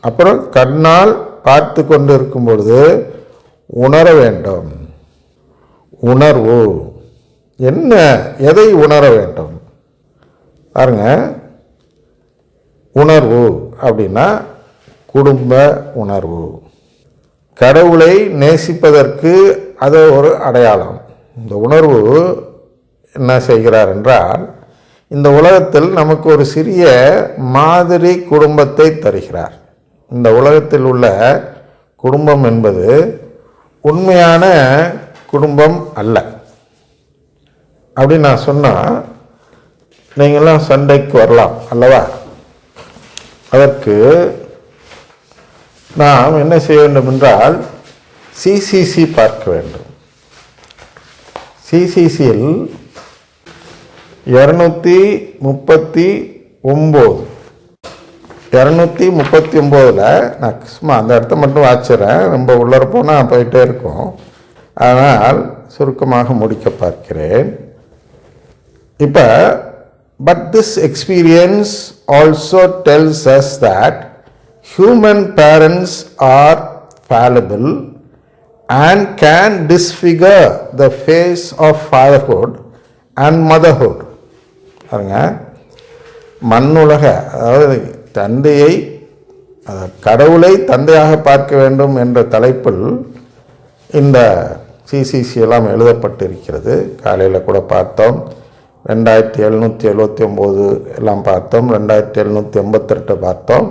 அப்புறம் கண்ணால் பார்த்து கொண்டு இருக்கும் பொழுது உணர வேண்டும். உணர்வு என்ன, எதை உணர வேண்டும் பாருங்க. உணர்வு அப்படின்னா குடும்ப உணர்வு. கடவுளை நேசிப்பதற்கு அது ஒரு அடையாளம். இந்த உணர்வு என்ன செய்கிறார் என்றால், இந்த உலகத்தில் நமக்கு ஒரு சிறிய மாதிரி குடும்பத்தை தருகிறார். இந்த உலகத்தில் உள்ள குடும்பம் என்பது உண்மையான குடும்பம் அல்ல. அப்படி நான் சொன்னால் நீங்கள்லாம் சண்டைக்கு வரலாம் அல்லவா? அதற்கு நாம் என்ன செய்ய வேண்டும் என்றால் சிசிசி பார்க்க வேண்டும். சிசிசியில் 239 நான் சும்மா அந்த இடத்த மட்டும் வாச்சிடுறேன், ரொம்ப உள்ளர போனால் போயிட்டே இருக்கும். ஆனால் சுருக்கமாக முடிக்க பார்க்கிறேன். இப்போ but this experience also டெல்ஸ் as that human parents are fallible and can disfigure the face of fatherhood and motherhood. பாருங்க, மண்ணுலக, அதாவது தந்தையை, கடவுளை தந்தையாக பார்க்க வேண்டும் என்ற தலைப்பில் இந்த சிசிசி எல்லாம் எழுதப்பட்டிருக்கிறது. காலையில் கூட பார்த்தோம். 2779 எல்லாம் பார்த்தோம், 2788 பார்த்தோம்.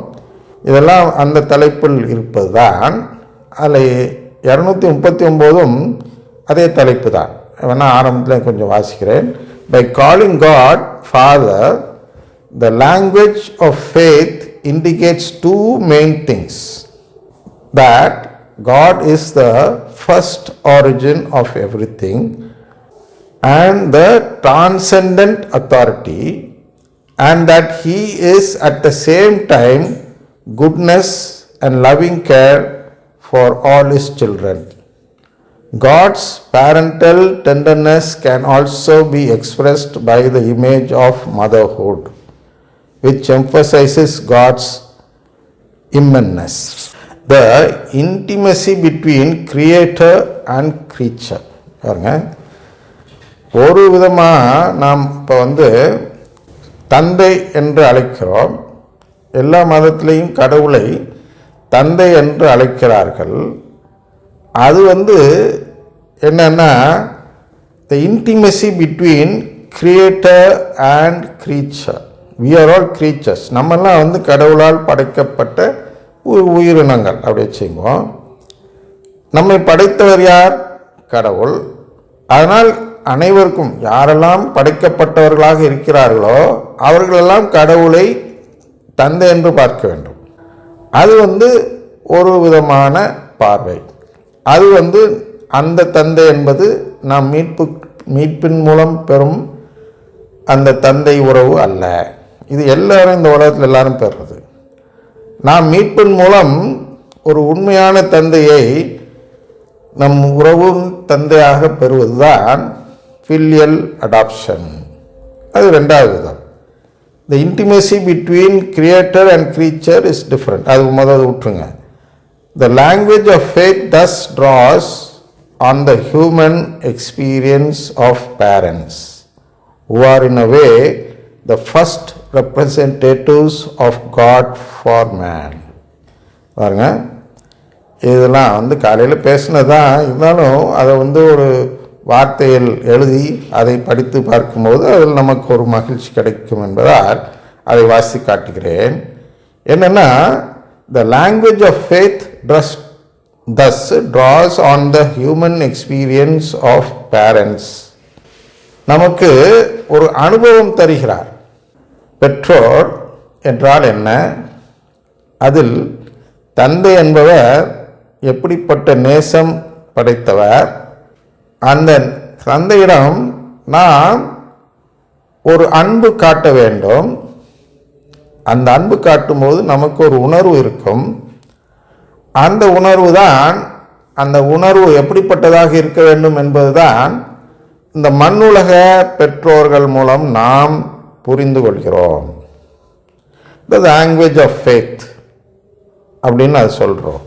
இதெல்லாம் அந்த தலைப்பில் இருப்பது தான். அதில் 239ம் அதே தலைப்பு தான். வேணால் ஆரம்பத்தில் கொஞ்சம் வாசிக்கிறேன். By calling God father, the language of faith indicates two main things: that God is the first origin of everything and the transcendent authority, and that He is at the same time goodness and loving care for all His children. God's parental tenderness can also be expressed by the image of motherhood, which emphasizes God's immanence, the intimacy between creator and creature. பாருங்க, ஒரு விதமாக நாம் இப்போ தந்தை என்று அழைக்கிறோம். எல்லா மதத்திலையும் கடவுளை தந்தை என்று அழைக்கிறார்கள். அது என்னன்னா, the intimacy between creator and creature. We are all creatures. நம்மெல்லாம் கடவுளால் படைக்கப்பட்ட உயிரினங்கள் அப்படி வச்சுக்குவோம். நம்மை படைத்தவர் யார்? கடவுள். அதனால் அனைவருக்கும், யாரெல்லாம் படைக்கப்பட்டவர்களாக இருக்கிறார்களோ அவர்களெல்லாம் கடவுளை தந்தை என்று பார்க்க வேண்டும். அது ஒரு விதமான பார்வை. அது அந்த தந்தை என்பது நாம் மீட்பின் மூலம் பெறும் அந்த தந்தை உறவு அல்ல. இது எல்லாரும் இந்த உலகத்தில் எல்லாரும் பெறுறது. நாம் மீட்பின் மூலம் ஒரு உண்மையான தந்தையை நம் உறவு தந்தையாக பெறுவதுதான் ஃபிலியல் அடாப்ஷன். அது ரெண்டாவது விதம். The intimacy between creator and creature is different. அது முதல்ல விட்டுருங்க. The language of faith thus draws on the human experience of parents, who are in a way the first representatives of God for man. பாருங்க, இதெல்லாம் காலையில் பேசினதான். இருந்தாலும் அதை ஒரு வார்த்தையில் எழுதி அதை படித்து பார்க்கும்போது அதில் நமக்கு ஒரு மகிழ்ச்சி கிடைக்கும் என்பதால் அதை வாசி காட்டுகிறேன். என்னென்னா, the language of faith thus draws on the human experience of parents. நமக்கு ஒரு அனுபவம் தருகிறார். பெற்றோர் என்றால் என்ன? அதில் தந்தை என்பவர் எப்படிப்பட்ட நேசம் படைத்தவர். அந்த தந்தையிடம் நாம் ஒரு அன்பு காட்ட வேண்டும். அந்த அன்பு காட்டும்போது நமக்கு ஒரு உணர்வு இருக்கும். அந்த உணர்வு தான், அந்த உணர்வு எப்படிப்பட்டதாக இருக்க வேண்டும் என்பதுதான் இந்த மண்ணுலக பெற்றோர்கள் மூலம் நாம் புரிந்து கொள்கிறோம். The language of faith அப்படின்னு அது சொல்கிறோம்.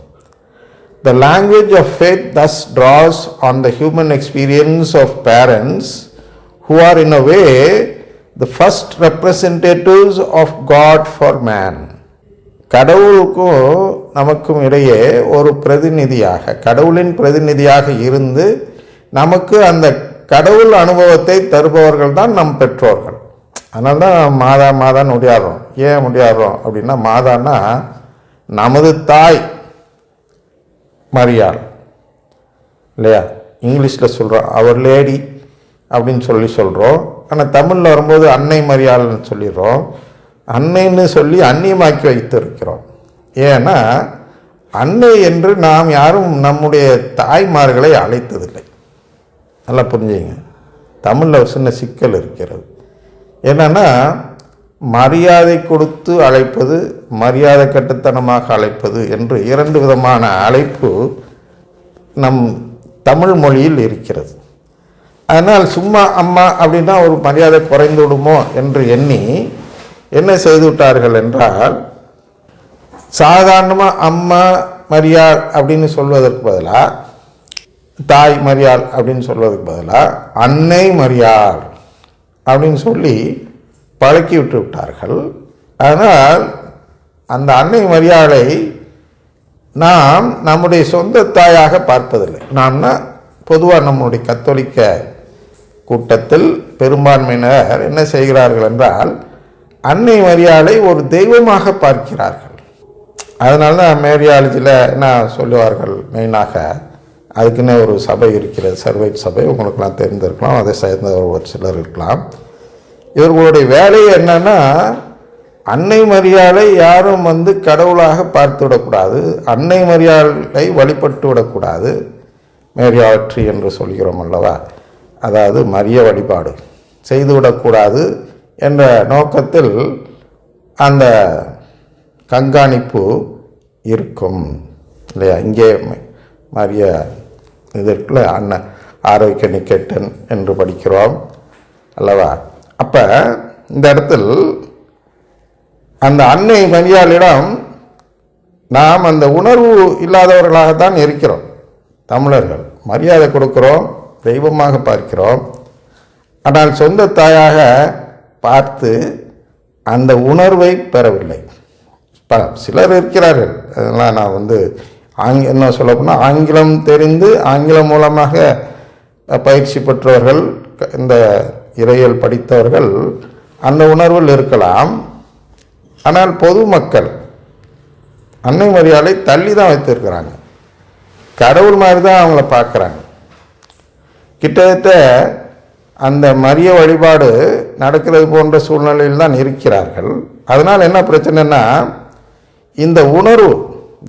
The language of faith thus draws on the human experience of parents who are in a way the first representatives of God for man. கடவுளுக்கும் நமக்கும் இடையே ஒரு பிரதிநிதியாக, கடவுளின் பிரதிநிதியாக இருந்து நமக்கு அந்த கடவுள் அனுபவத்தை தருபவர்கள் தான் நம் பெற்றோர்கள். அதனால தான் மாதான்னு முடியாடுறோம். ஏன் முடியாடுறோம் அப்படின்னா, மாதான்னா நமது தாய் மரியாள் இல்லையா? இங்கிலீஷில் சொல்கிறோம் அவர் லேடி அப்படின்னு சொல்கிறோம். ஆனால் தமிழில் வரும்போது அன்னை மரியாள்னு சொல்லிடுறோம். அன்னைன்னு சொல்லி அந்நியமாக்கி வைத்திருக்கிறோம். ஏன்னா அன்னை என்று நாம் யாரும் நம்முடைய தாய்மார்களை அழைத்ததில்லை. நல்லா புரிஞ்சுங்க. தமிழில் ஒரு சின்ன சிக்கல் இருக்கிறது. என்னன்னா, மரியாதை கொடுத்து அழைப்பது, மரியாதை கட்டுத்தனமாக அழைப்பது என்று இரண்டு விதமான அழைப்பு நம் தமிழ் மொழியில் இருக்கிறது. அதனால் சும்மா அம்மா அப்படின்னா ஒரு மரியாதை குறைந்து விடுமோ என்று எண்ணி என்ன செய்து விட்டார்கள் என்றால், சாதாரணமாக அம்மா மரியாள் அப்படின்னு சொல்வதற்கு பதிலாக, தாய் மரியாள் அப்படின்னு சொல்வதற்கு பதிலாக அன்னை மரியாள் அப்படின்னு சொல்லி பழக்கி விட்டு விட்டார்கள். அதனால் அந்த அன்னை மரியாளை நாம் நம்முடைய சொந்த தாயாக பார்ப்பதில்லை. நாம்னா பொதுவாக நம்முடைய கத்தோலிக்க கூட்டத்தில் பெரும்பான்மையினர் என்ன செய்கிறார்கள் என்றால், அன்னை மரியாளை ஒரு தெய்வமாக பார்க்கிறார்கள். அதனால தான் மேரியாலஜியில் என்ன சொல்லுவார்கள், மெயினாக அதுக்குன்னு ஒரு சபை இருக்கிறது, சர்வைட் சபை. உங்களுக்கெல்லாம் தெரிந்திருக்கலாம், அதை சேர்ந்த ஒரு சிலர் இருக்கலாம். இவர்களுடைய வேலை என்னன்னா, அன்னை மரியாளை யாரும் கடவுளாக பார்த்து விடக்கூடாது, அன்னை மரியாளை வழிபட்டு விடக்கூடாது. மேரியாட்ரி என்று சொல்கிறோம் அல்லவா, அதாவது மரிய வழிபாடு செய்துவிடக்கூடாது என்ற நோக்கத்தில் அந்த கண்காணிப்பு இருக்கும் இல்லையா? இங்கே மரிய இதற்குள்ள அண்ணன் ஆரோக்கிய நிக்கேட்டன் என்று படிக்கிறோம் அல்லவா? அப்போ இந்த இடத்தில் அந்த அன்னை மரியாளிடம் நாம் அந்த உணர்வு இல்லாதவர்களாகத்தான் இருக்கிறோம். தமிழர்கள் மரியாதை கொடுக்கிறோம், தெய்வமாக பார்க்கிறோம். ஆனால் சொந்த தாயாக பார்த்து அந்த உணர்வை பெறவில்லை. சிலர் இருக்கிறார்கள். அதெல்லாம் நான் என்ன சொல்ல போனால், ஆங்கிலம் தெரிந்து ஆங்கிலம் மூலமாக பயிற்சி பெற்றவர்கள், இந்த இறையியல் படித்தவர்கள் அந்த உணர்வில் இருக்கலாம். ஆனால் பொதுமக்கள் அன்னை மரியாதை தள்ளி தான் வைத்திருக்கிறாங்க. கடவுள் மாதிரி தான் அவங்கள பார்க்குறாங்க. கிட்டத்தட்ட அந்த மரிய வழிபாடு நடக்கிறது போன்ற சூழ்நிலையில் தான் இருக்கிறார்கள். அதனால் என்ன பிரச்சனைன்னா, இந்த உணர்வு,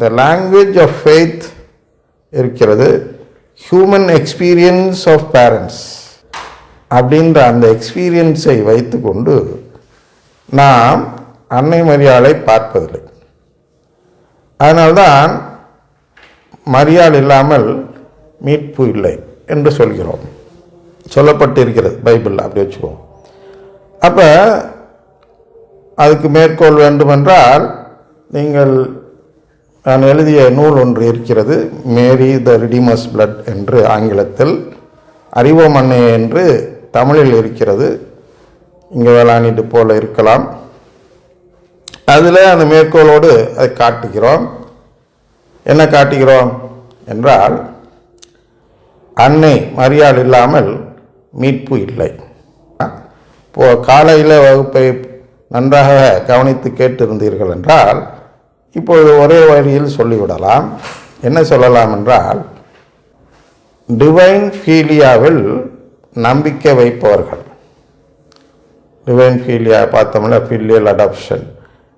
த லாங்குவேஜ் ஆஃப் ஃபெய்த் இருக்கிறது, ஹியூமன் எக்ஸ்பீரியன்ஸ் ஆஃப் பேரண்ட்ஸ் அப்படின்ற அந்த எக்ஸ்பீரியன்ஸை வைத்து கொண்டு நாம் அன்னை மரியாளை பார்ப்பதில்லை. அதனால்தான் மரியாள் இல்லாமல் மீட்பு இல்லை என்று சொல்கிறோம், சொல்லப்பட்டிருக்கிறது பைபிளில். அப்படி வச்சுக்குவோம். அப்போ அதுக்கு மேற்கோள் வேண்டுமென்றால், நீங்கள் நான் எழுதிய நூல் ஒன்று இருக்கிறது, மேரி த ரிடீமர்ஸ் பிளட் என்று ஆங்கிலத்தில், அறிவோம் அன்னை என்று தமிழில் இருக்கிறது. இங்கே வேளாணிட்டு போல இருக்கலாம். அதில் அந்த மேற்கோளோடு அதை காட்டுகிறோம். என்ன காட்டுகிறோம் என்றால், அன்னை மரியாள் இல்லாமல் மீட்பு இல்லை. காலையில் வகுப்பை நன்றாக கவனித்து கேட்டிருந்தீர்கள் என்றால், இப்பொழுது ஒரே வரியில் சொல்லிவிடலாம். என்ன சொல்லலாம் என்றால், டிவைன் ஃபீலியாவில் நம்பிக்கை வைப்பவர்கள், டிவைன் ஃபீலியா பார்த்தோம்ல, ஃபிலியல் அடாப்ஷன்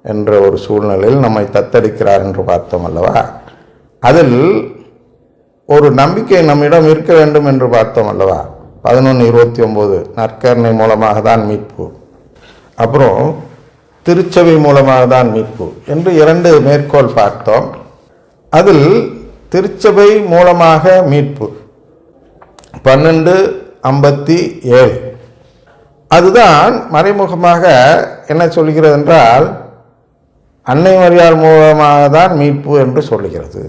என்ற ஒரு சூழ்நிலையில் நம்மை தத்தெடுக்கிறார் என்று பார்த்தோம் அல்லவா, அதில் ஒரு நம்பிக்கை நம்மிடம் இருக்க வேண்டும் என்று பார்த்தோம் அல்லவா. 11:29 நற்கருணை மூலமாக தான் மீட்பு, அப்புறம் திருச்சபை மூலமாக தான் மீட்பு என்று 2 மேற்கோள் பார்த்தோம். அதில் திருச்சபை மூலமாக மீட்பு 12:57 அதுதான் மறைமுகமாக என்ன சொல்கிறது என்றால், அன்னை மரியாள் மூலமாக தான் மீட்பு என்று சொல்லுகிறது.